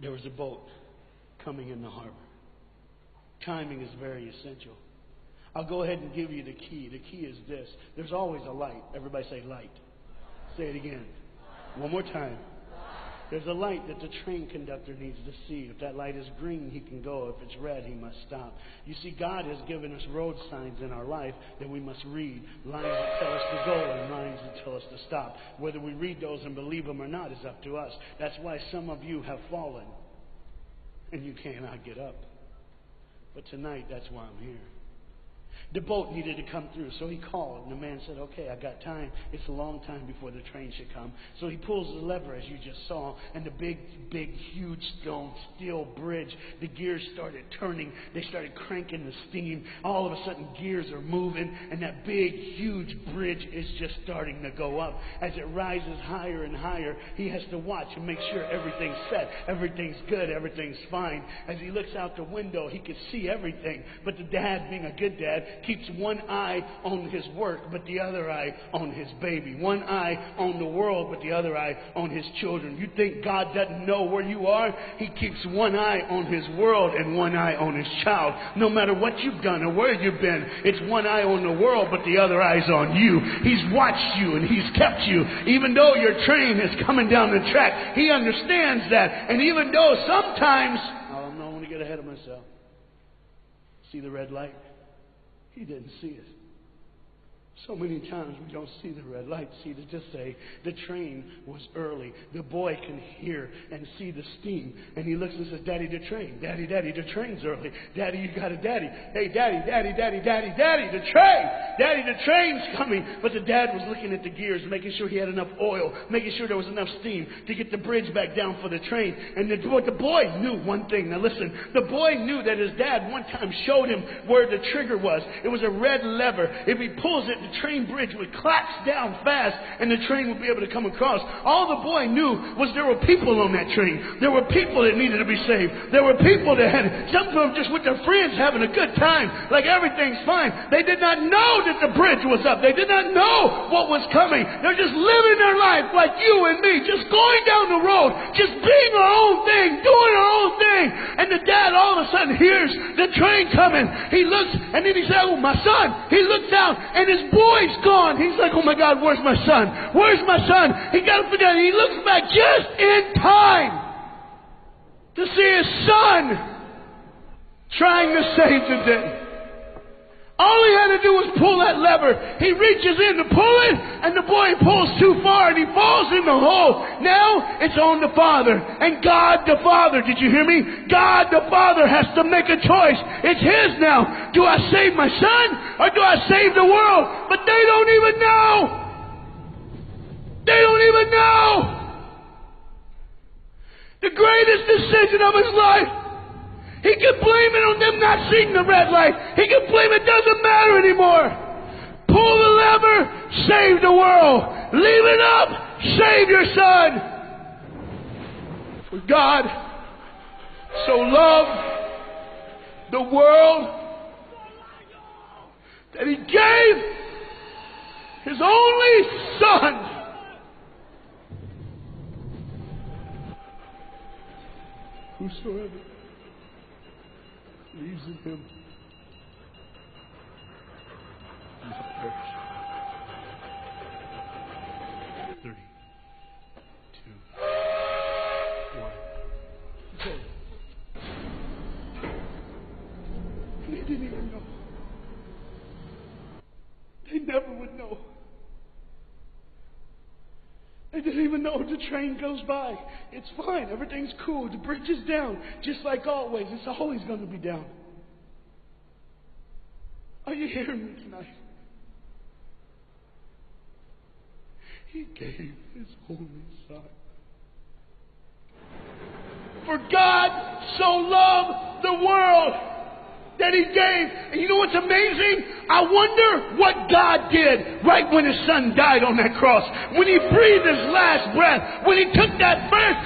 There was a boat coming in the harbor. Timing is very essential. I'll go ahead and give you the key. The key is this. There's always a light. Everybody say light. Say it again. One more time. There's a light that the train conductor needs to see. If that light is green, he can go. If it's red, he must stop. You see, God has given us road signs in our life that we must read. Lines that tell us to go and lines that tell us to stop. Whether we read those and believe them or not is up to us. That's why some of you have fallen and you cannot get up. But tonight, that's why I'm here. The boat needed to come through, so he called, and the man said, okay, I got time. It's a long time before the train should come. So he pulls the lever, as you just saw, and the big, huge steel bridge, the gears started turning. They started cranking the steam. All of a sudden, gears are moving, and that big, huge bridge is just starting to go up. As it rises higher and higher, he has to watch and make sure everything's set, everything's good, everything's fine. As he looks out the window, he can see everything, but the dad, being a good dad, keeps one eye on his work, but the other eye on his baby. One eye on the world, but the other eye on his children. You think God doesn't know where you are? He keeps one eye on his world and one eye on his child. No matter what you've done or where you've been, it's one eye on the world, but the other eye's on you. He's watched you and he's kept you. Even though your train is coming down the track, he understands that. And even though sometimes, I don't want to get ahead of myself. See the red light? He didn't see it. So many times we don't see the red light. See, to just say the train was early. The boy can hear and see the steam. And he looks and says, Daddy, the train. Daddy, the train's early. Daddy, you got a daddy. Hey, Daddy, the train. Daddy, the train's coming. But the dad was looking at the gears, making sure he had enough oil, making sure there was enough steam to get the bridge back down for the train. And the boy knew one thing. Now listen, the boy knew that his dad one time showed him where the trigger was. It was a red lever. If he pulls it, the train bridge would collapse down fast and the train would be able to come across. All the boy knew was there were people on that train. There were people that needed to be saved. There were people that had, some of them just with their friends having a good time, like everything's fine. They did not know that the bridge was up. They did not know what was coming. They're just living their life like you and me, just going down the road, just being our own thing, doing our own thing. And the dad all of a sudden hears the train coming. He looks and then he says, oh, my son. He looks out and his boy's gone. He's like, oh my God, where's my son? Where's my son? He got up and he looks back just in time to see his son trying to save the day. All he had to do was pull that lever. He reaches in to pull it, and the boy pulls too far, and he falls in the hole. Now it's on the Father. And God the Father, did you hear me? God the Father has to make a choice. It's His now. Do I save my son, or do I save the world? But they don't even know. They don't even know. The greatest decision of his life. He can blame it on them not seeing the red light. He can blame it doesn't matter anymore. Pull the lever, save the world. Leave it up, save your son. For God so loved the world that He gave His only Son. Whosoever believes in Him will not perish. 3, 2, 1. Go. And they didn't even know. They never would know. They didn't even know the train goes by. It's fine. Everything's cool. The bridge is down. Just like always. It's always going to be down. Are you hearing me tonight? He gave His only Son. For God so loved the world that He gave. And you know what's amazing? I wonder what God did right when His Son died on that cross. When He breathed His last breath. When He took that first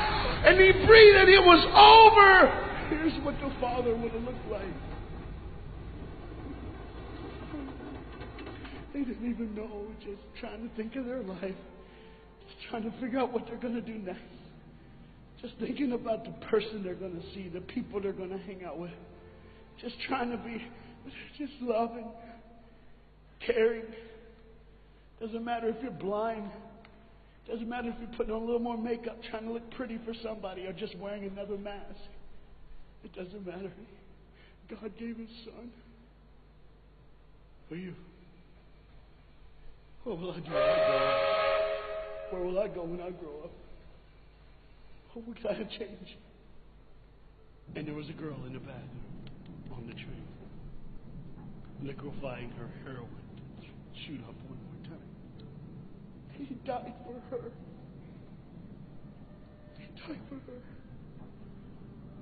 and He breathed and it was over. Here's what the Father would have looked like. They didn't even know. Just trying to think of their life. Just trying to figure out what they're going to do next. Just thinking about the person they're going to see, the people they're going to hang out with. Just trying to be just loving, caring. Doesn't matter if you're blind. Doesn't matter if you're putting on a little more makeup, trying to look pretty for somebody, or just wearing another mask. It doesn't matter. God gave His Son for you. What will I do when I grow up? Where will I go when I grow up? What will I change? And there was a girl in the back on the train, liquefying her heroin to shoot up one more time. He died for her. He died for her.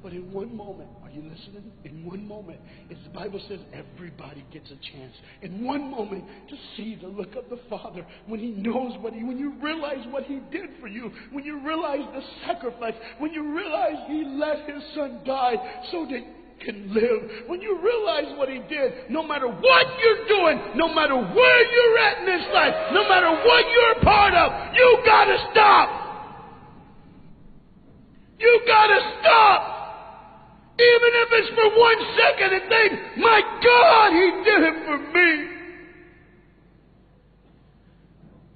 But in one moment, are you listening? In one moment, as the Bible says, everybody gets a chance. In one moment, to see the look of the Father when He knows when you realize what He did for you, when you realize the sacrifice, when you realize He let His Son die so that you can live, when you realize what He did, no matter what you're doing, no matter where you're at in this life, no matter what you're a part of, you gotta stop. You gotta stop. Even if it's for 1 second and think, my God, He did it for me.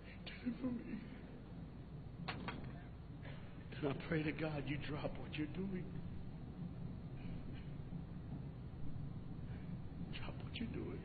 He did it for me. And I pray to God you drop what you're doing. Drop what you're doing.